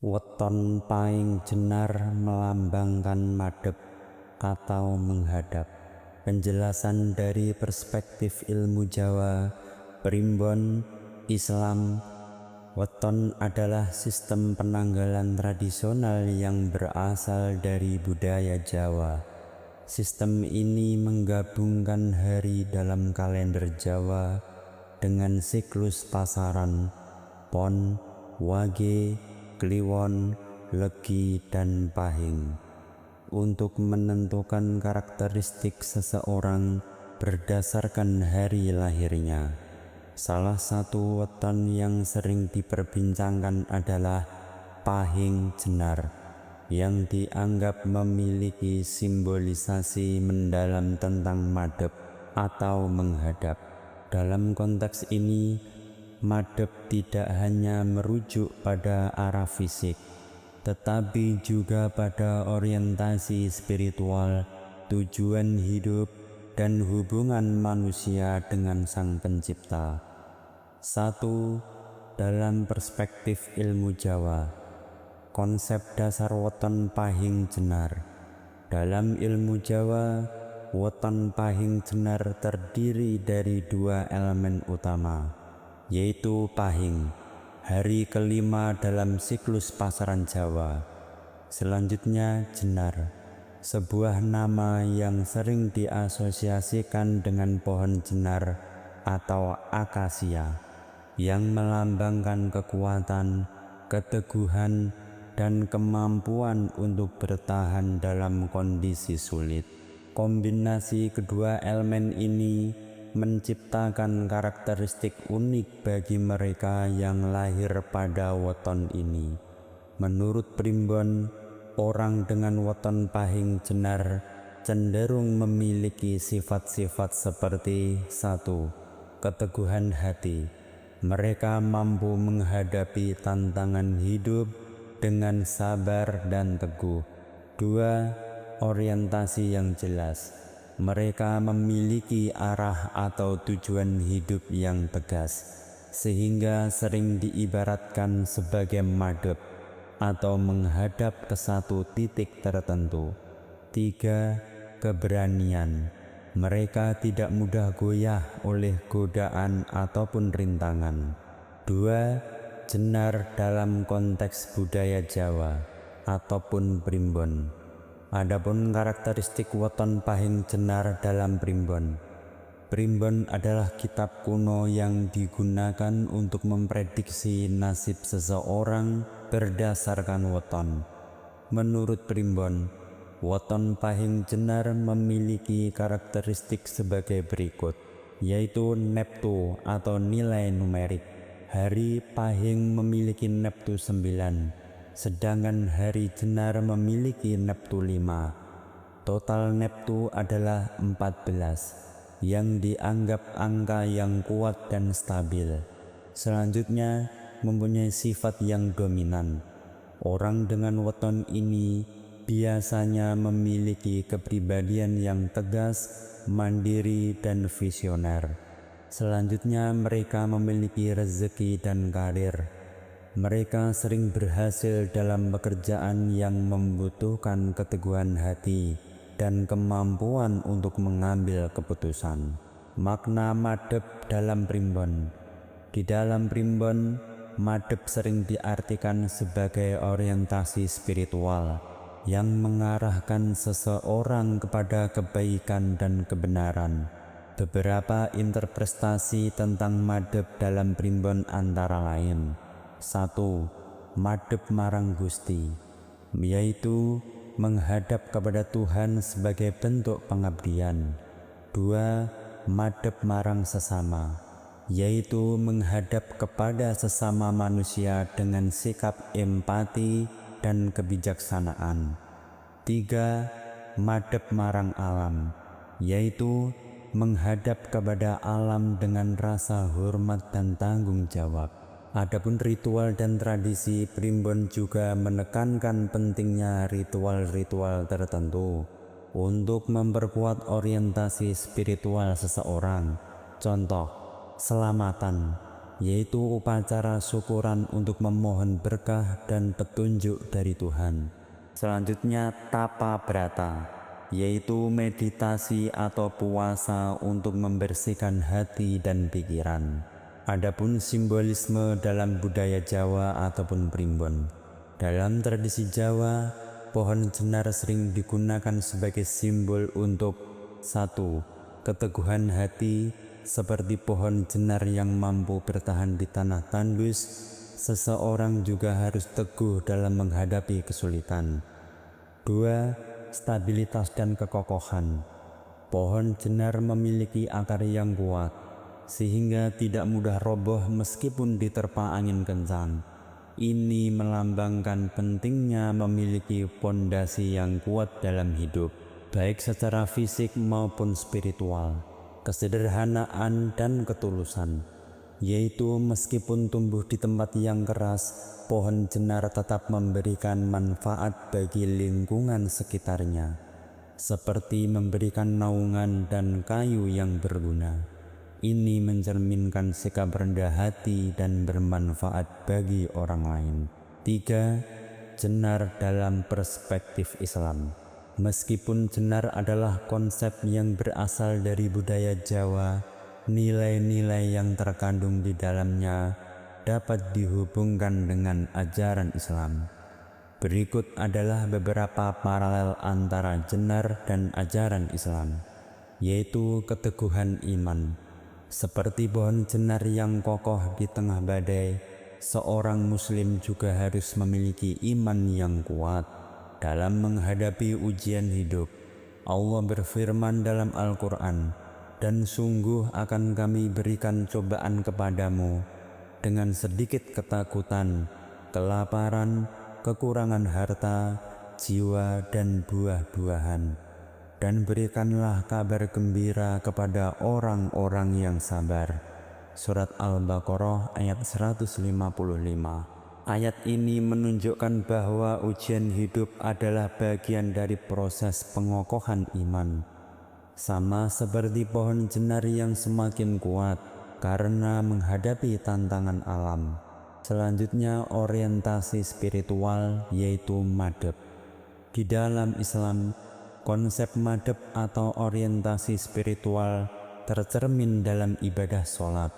Weton paing jenar melambangkan madhep atau menghadap. Penjelasan dari perspektif ilmu Jawa, Primbon, Islam. Weton adalah sistem penanggalan tradisional yang berasal dari budaya Jawa. Sistem ini menggabungkan hari dalam kalender Jawa dengan siklus pasaran, Pon, Wage, Kliwon, Legi, dan Pahing untuk menentukan karakteristik seseorang berdasarkan hari lahirnya. Salah satu weton yang sering diperbincangkan adalah Pahing Jenar yang dianggap memiliki simbolisasi mendalam tentang madhep atau menghadap. Dalam konteks ini, madhep tidak hanya merujuk pada arah fisik, tetapi juga pada orientasi spiritual, tujuan hidup, dan hubungan manusia dengan Sang Pencipta. 1. Dalam perspektif ilmu Jawa, konsep dasar weton Pahing Jenar. Dalam ilmu Jawa, weton Pahing Jenar terdiri dari dua elemen utama, yaitu Pahing, hari kelima dalam siklus pasaran Jawa. Selanjutnya Jenar, sebuah nama yang sering diasosiasikan dengan pohon jenar atau akasia, yang melambangkan kekuatan, keteguhan, dan kemampuan untuk bertahan dalam kondisi sulit. Kombinasi kedua elemen ini menciptakan karakteristik unik bagi mereka yang lahir pada weton ini. Menurut Primbon, orang dengan weton Pahing Jenar cenderung memiliki sifat-sifat seperti 1. Keteguhan hati. Mereka mampu menghadapi tantangan hidup dengan sabar dan teguh. 2. Orientasi yang jelas. Mereka memiliki arah atau tujuan hidup yang tegas, sehingga sering diibaratkan sebagai madhep atau menghadap ke satu titik tertentu. 3. Keberanian. Mereka tidak mudah goyah oleh godaan ataupun rintangan. 2. Jenar dalam konteks budaya Jawa ataupun Primbon. Adapun karakteristik weton Pahing Jenar dalam Primbon. Primbon adalah kitab kuno yang digunakan untuk memprediksi nasib seseorang berdasarkan weton. Menurut Primbon, weton Pahing Jenar memiliki karakteristik sebagai berikut, yaitu neptu atau nilai numerik. Hari Pahing memiliki neptu 9, sedangkan hari Jenar memiliki neptu 5. Total neptu adalah 14, yang dianggap angka yang kuat dan stabil. Selanjutnya, mempunyai sifat yang dominan. Orang dengan weton ini biasanya memiliki kepribadian yang tegas, mandiri, dan visioner. Selanjutnya, mereka memiliki rezeki dan karir. Mereka sering berhasil dalam pekerjaan yang membutuhkan keteguhan hati dan kemampuan untuk mengambil keputusan. Makna madhep dalam Primbon. Di dalam Primbon, madhep sering diartikan sebagai orientasi spiritual yang mengarahkan seseorang kepada kebaikan dan kebenaran. Beberapa interpretasi tentang madhep dalam Primbon antara lain: 1. Madhep marang Gusti, yaitu menghadap kepada Tuhan sebagai bentuk pengabdian. 2. Madhep marang sesama, yaitu menghadap kepada sesama manusia dengan sikap empati dan kebijaksanaan. 3. Madhep marang alam, yaitu menghadap kepada alam dengan rasa hormat dan tanggung jawab. Adapun ritual dan tradisi, Primbon juga menekankan pentingnya ritual-ritual tertentu untuk memperkuat orientasi spiritual seseorang. Contoh, selamatan, yaitu upacara syukuran untuk memohon berkah dan petunjuk dari Tuhan. Selanjutnya tapa brata, yaitu meditasi atau puasa untuk membersihkan hati dan pikiran. Adapun simbolisme dalam budaya Jawa ataupun Primbon. Dalam tradisi Jawa, pohon jenar sering digunakan sebagai simbol untuk 1. Keteguhan hati, seperti pohon jenar yang mampu bertahan di tanah tandus. Seseorang juga harus teguh dalam menghadapi kesulitan. 2. Stabilitas dan kekokohan. Pohon jenar memiliki akar yang kuat, sehingga tidak mudah roboh meskipun diterpa angin kencang. Ini melambangkan pentingnya memiliki fondasi yang kuat dalam hidup, baik secara fisik maupun spiritual. Kesederhanaan dan ketulusan, yaitu meskipun tumbuh di tempat yang keras, pohon jenar tetap memberikan manfaat bagi lingkungan sekitarnya, seperti memberikan naungan dan kayu yang berguna. Ini mencerminkan sikap rendah hati dan bermanfaat bagi orang lain. 3. Jenar dalam perspektif Islam. Meskipun jenar adalah konsep yang berasal dari budaya Jawa, nilai-nilai yang terkandung di dalamnya dapat dihubungkan dengan ajaran Islam. Berikut adalah beberapa paralel antara jenar dan ajaran Islam, yaitu keteguhan iman. Seperti pohon jenar yang kokoh di tengah badai, seorang muslim juga harus memiliki iman yang kuat dalam menghadapi ujian hidup. Allah berfirman dalam Al-Quran, "Dan sungguh akan kami berikan cobaan kepadamu dengan sedikit ketakutan, kelaparan, kekurangan harta, jiwa, dan buah-buahan. Dan berikanlah kabar gembira kepada orang-orang yang sabar." Surat Al-Baqarah ayat 155. Ayat ini menunjukkan bahwa ujian hidup adalah bagian dari proses pengokohan iman, sama seperti pohon jenar yang semakin kuat karena menghadapi tantangan alam. Selanjutnya orientasi spiritual, yaitu madhab. Di dalam Islam, konsep madhab atau orientasi spiritual tercermin dalam ibadah sholat.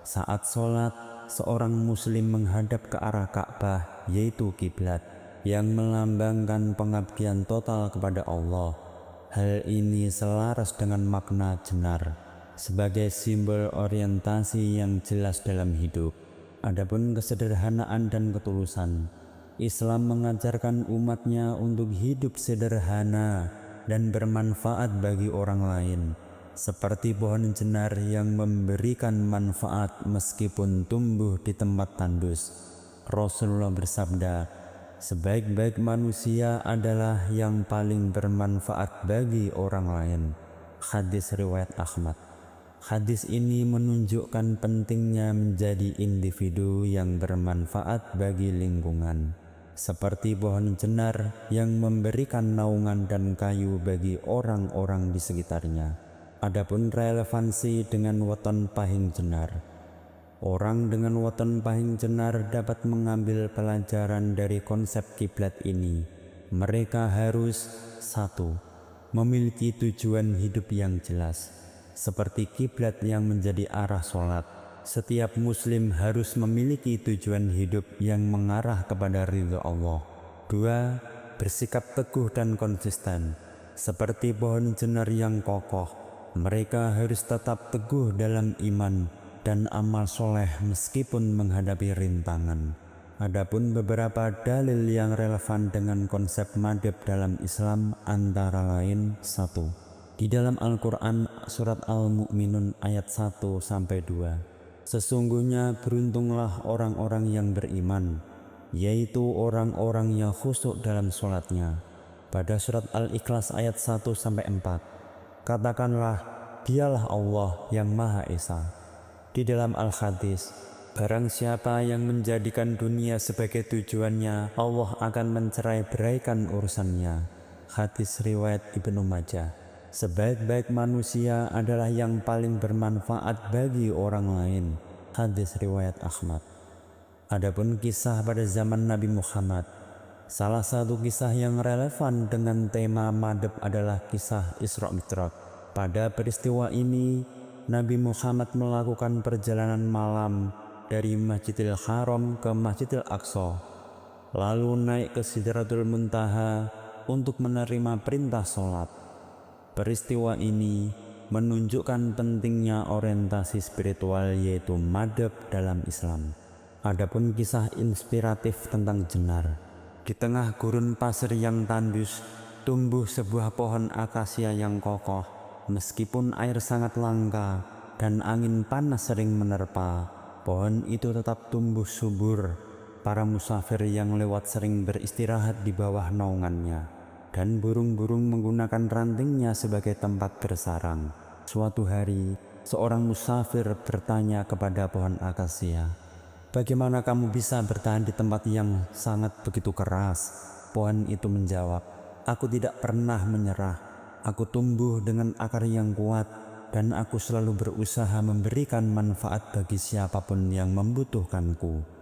Saat sholat, seorang muslim menghadap ke arah Ka'bah, yaitu kiblat, yang melambangkan pengabdian total kepada Allah. Hal ini selaras dengan makna jenar sebagai simbol orientasi yang jelas dalam hidup. Adapun kesederhanaan dan ketulusan, Islam mengajarkan umatnya untuk hidup sederhana dan bermanfaat bagi orang lain, seperti pohon jenar yang memberikan manfaat meskipun tumbuh di tempat tandus. Rasulullah bersabda, "Sebaik-baik manusia adalah yang paling bermanfaat bagi orang lain." Hadis riwayat Ahmad. Hadis ini menunjukkan pentingnya menjadi individu yang bermanfaat bagi lingkungan, seperti pohon jenar yang memberikan naungan dan kayu bagi orang-orang di sekitarnya. Adapun relevansi dengan weton pahing jenar. Orang dengan weton pahing jenar dapat mengambil pelajaran dari konsep kiblat ini. Mereka harus 1. Memiliki tujuan hidup yang jelas, seperti kiblat yang menjadi arah sholat. Setiap muslim harus memiliki tujuan hidup yang mengarah kepada ridha Allah. 2. Bersikap teguh dan konsisten, seperti pohon jenar yang kokoh. Mereka harus tetap teguh dalam iman dan amal soleh meskipun menghadapi rintangan. Adapun beberapa dalil yang relevan dengan konsep madhab dalam Islam antara lain: 1. Di dalam Al-Quran surat Al-Mu'minun ayat 1-2, "Sesungguhnya beruntunglah orang-orang yang beriman, yaitu orang-orang yang khusyuk dalam sholatnya." Pada surat Al-Ikhlas ayat 1-4, "Katakanlah, dialah Allah yang Maha Esa." Di dalam Al-Hadis, "Barang siapa yang menjadikan dunia sebagai tujuannya, Allah akan mencerai-beraikan urusannya." Hadis riwayat Ibnu Majah. Sebaik-baik manusia adalah yang paling bermanfaat bagi orang lain. hadis riwayat Ahmad. Adapun kisah pada zaman Nabi Muhammad, salah satu kisah yang relevan dengan tema madhab adalah kisah Isra Mi'raj. Pada peristiwa ini, Nabi Muhammad melakukan perjalanan malam dari Masjidil Haram ke Masjidil Aqsa, lalu naik ke Sidratul Muntaha untuk menerima perintah sholat. Peristiwa ini menunjukkan pentingnya orientasi spiritual yaitu madhab dalam Islam. Adapun kisah inspiratif tentang jenar. Di tengah gurun pasir yang tandus, tumbuh sebuah pohon akasia yang kokoh. Meskipun air sangat langka dan angin panas sering menerpa, pohon itu tetap tumbuh subur. Para musafir yang lewat sering beristirahat di bawah naungannya, dan burung-burung menggunakan rantingnya sebagai tempat bersarang. Suatu hari, seorang musafir bertanya kepada pohon akasia, "Bagaimana kamu bisa bertahan di tempat yang sangat begitu keras?" Pohon itu menjawab, "Aku tidak pernah menyerah. Aku tumbuh dengan akar yang kuat dan aku selalu berusaha memberikan manfaat bagi siapapun yang membutuhkanku."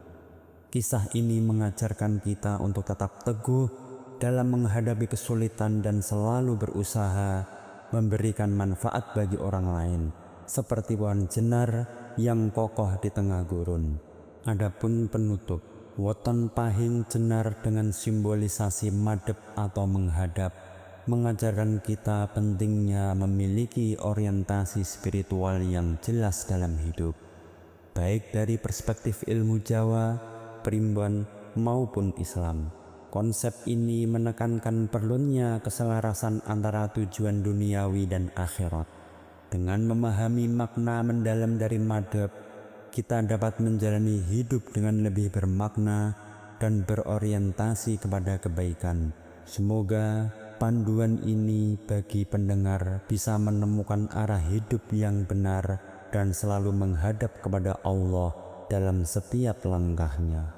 Kisah ini mengajarkan kita untuk tetap teguh dalam menghadapi kesulitan dan selalu berusaha memberikan manfaat bagi orang lain, seperti pohon jenar yang kokoh di tengah gurun. Adapun penutup, weton pahing jenar dengan simbolisasi madhab atau menghadap, mengajarkan kita pentingnya memiliki orientasi spiritual yang jelas dalam hidup, baik dari perspektif ilmu Jawa, Primbon, maupun Islam. Konsep ini menekankan perlunya keselarasan antara tujuan duniawi dan akhirat. Dengan memahami makna mendalam dari madhab, kita dapat menjalani hidup dengan lebih bermakna dan berorientasi kepada kebaikan. Semoga panduan ini bagi pendengar bisa menemukan arah hidup yang benar dan selalu menghadap kepada Allah dalam setiap langkahnya.